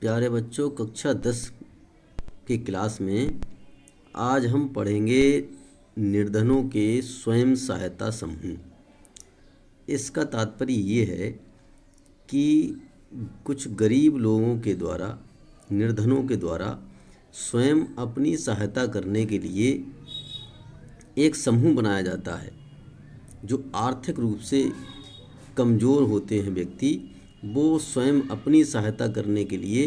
प्यारे बच्चों, कक्षा 10 की क्लास में आज हम पढ़ेंगे निर्धनों के स्वयं सहायता समूह। इसका तात्पर्य ये है कि कुछ गरीब लोगों के द्वारा, निर्धनों के द्वारा स्वयं अपनी सहायता करने के लिए एक समूह बनाया जाता है। जो आर्थिक रूप से कमज़ोर होते हैं व्यक्ति, वो स्वयं अपनी सहायता करने के लिए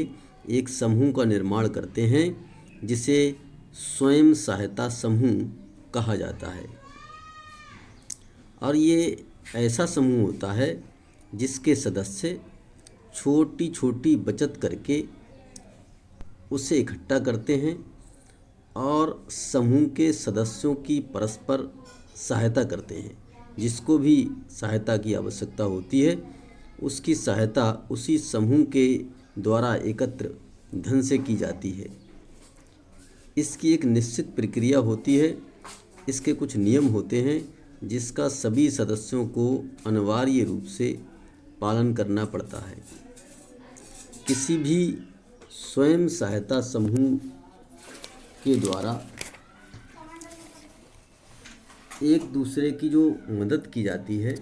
एक समूह का निर्माण करते हैं, जिसे स्वयं सहायता समूह कहा जाता है। और ये ऐसा समूह होता है जिसके सदस्य छोटी छोटी बचत करके उसे इकट्ठा करते हैं और समूह के सदस्यों की परस्पर सहायता करते हैं। जिसको भी सहायता की आवश्यकता होती है, उसकी सहायता उसी समूह के द्वारा एकत्र धन से की जाती है। इसकी एक निश्चित प्रक्रिया होती है, इसके कुछ नियम होते हैं जिसका सभी सदस्यों को अनिवार्य रूप से पालन करना पड़ता है। किसी भी स्वयं सहायता समूह के द्वारा एक दूसरे की जो मदद की जाती है,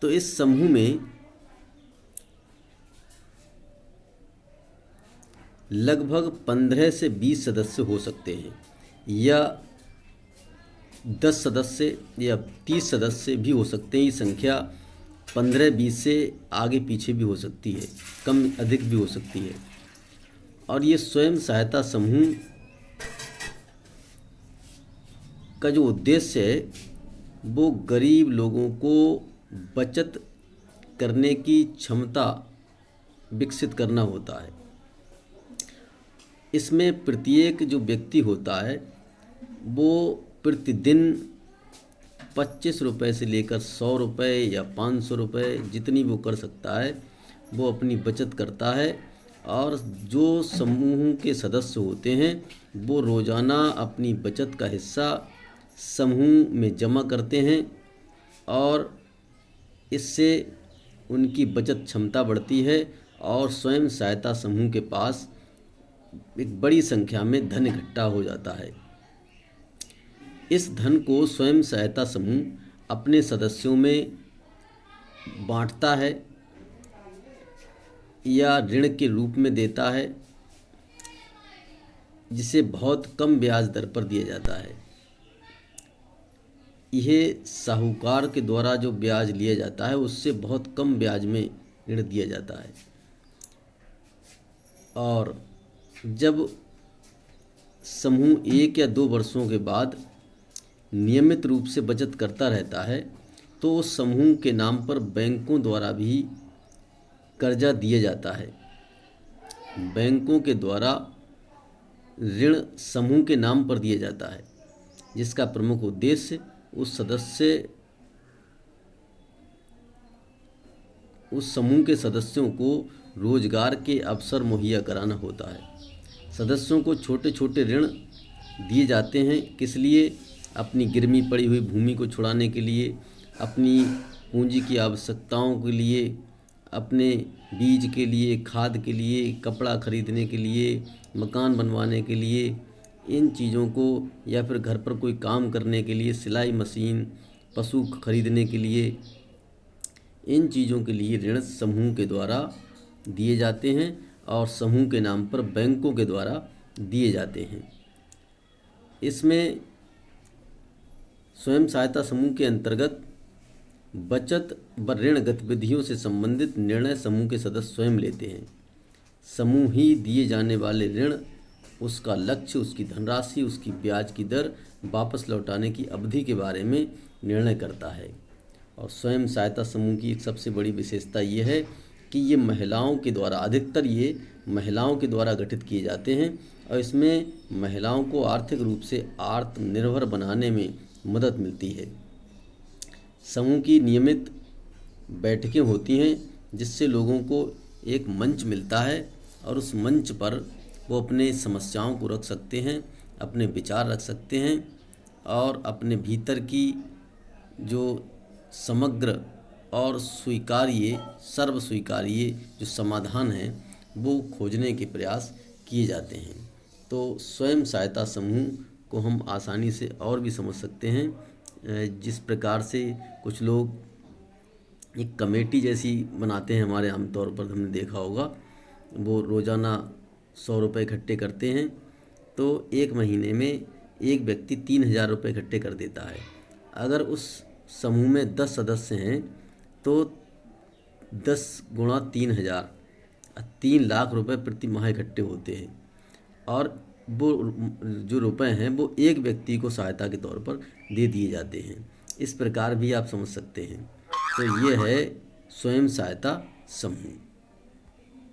तो इस समूह में लगभग 15 से 20 सदस्य हो सकते हैं, या 10 सदस्य या 30 सदस्य भी हो सकते हैं। ये संख्या 15-20 से आगे पीछे भी हो सकती है, कम अधिक भी हो सकती है। और ये स्वयं सहायता समूह का जो उद्देश्य है, वो गरीब लोगों को बचत करने की क्षमता विकसित करना होता है। इसमें प्रत्येक जो व्यक्ति होता है, वो प्रतिदिन 25 रुपये से लेकर 100 रुपये या 500 रुपये, जितनी वो कर सकता है, वो अपनी बचत करता है। और जो समूह के सदस्य होते हैं, वो रोज़ाना अपनी बचत का हिस्सा समूह में जमा करते हैं, और इससे उनकी बचत क्षमता बढ़ती है और स्वयं सहायता समूह के पास एक बड़ी संख्या में धन इकट्ठा हो जाता है। इस धन को स्वयं सहायता समूह अपने सदस्यों में बांटता है या ऋण के रूप में देता है, जिसे बहुत कम ब्याज दर पर दिया जाता है। यह साहूकार के द्वारा जो ब्याज लिया जाता है, उससे बहुत कम ब्याज में ऋण दिया जाता है। और जब समूह 1 या 2 वर्षों के बाद नियमित रूप से बचत करता रहता है, तो उस समूह के नाम पर बैंकों द्वारा भी कर्जा दिया जाता है। बैंकों के द्वारा ऋण समूह के नाम पर दिया जाता है, जिसका प्रमुख उद्देश्य उस समूह के सदस्यों को रोजगार के अवसर मुहैया कराना होता है। सदस्यों को छोटे छोटे ऋण दिए जाते हैं, किस लिए? अपनी गिरवी पड़ी हुई भूमि को छुड़ाने के लिए, अपनी पूंजी की आवश्यकताओं के लिए, अपने बीज के लिए, खाद के लिए, कपड़ा खरीदने के लिए, मकान बनवाने के लिए, इन चीज़ों को, या फिर घर पर कोई काम करने के लिए, सिलाई मशीन, पशु खरीदने के लिए, इन चीज़ों के लिए ऋण समूह के द्वारा दिए जाते हैं और समूह के नाम पर बैंकों के द्वारा दिए जाते हैं। इसमें स्वयं सहायता समूह के अंतर्गत बचत व ऋण गतिविधियों से संबंधित निर्णय समूह के सदस्य स्वयं लेते हैं। समूह ही दिए जाने वाले ऋण, उसका लक्ष्य, उसकी धनराशि, उसकी ब्याज की दर, वापस लौटाने की अवधि के बारे में निर्णय करता है। और स्वयं सहायता समूह की एक सबसे बड़ी विशेषता ये है कि ये महिलाओं के द्वारा, अधिकतर ये महिलाओं के द्वारा गठित किए जाते हैं, और इसमें महिलाओं को आर्थिक रूप से आत्मनिर्भर बनाने में मदद मिलती है। समूह की नियमित बैठकें होती हैं, जिससे लोगों को एक मंच मिलता है, और उस मंच पर वो अपने समस्याओं को रख सकते हैं, अपने विचार रख सकते हैं, और अपने भीतर की जो समग्र और स्वीकार्य, सर्व स्वीकार्य जो समाधान है वो खोजने के प्रयास किए जाते हैं। तो स्वयं सहायता समूह को हम आसानी से और भी समझ सकते हैं। जिस प्रकार से कुछ लोग एक कमेटी जैसी बनाते हैं, हमारे आमतौर पर हमने देखा होगा, वो रोज़ाना 100 रुपये इकट्ठे करते हैं, तो एक महीने में एक व्यक्ति 3,000 रुपये इकट्ठे कर देता है। अगर उस समूह में 10 सदस्य हैं तो 10 गुणा 3,000, 3 लाख रुपए प्रति माह इकट्ठे होते हैं, और वो जो रुपए हैं वो एक व्यक्ति को सहायता के तौर पर दे दिए जाते हैं। इस प्रकार भी आप समझ सकते हैं। तो ये है स्वयं सहायता समूह।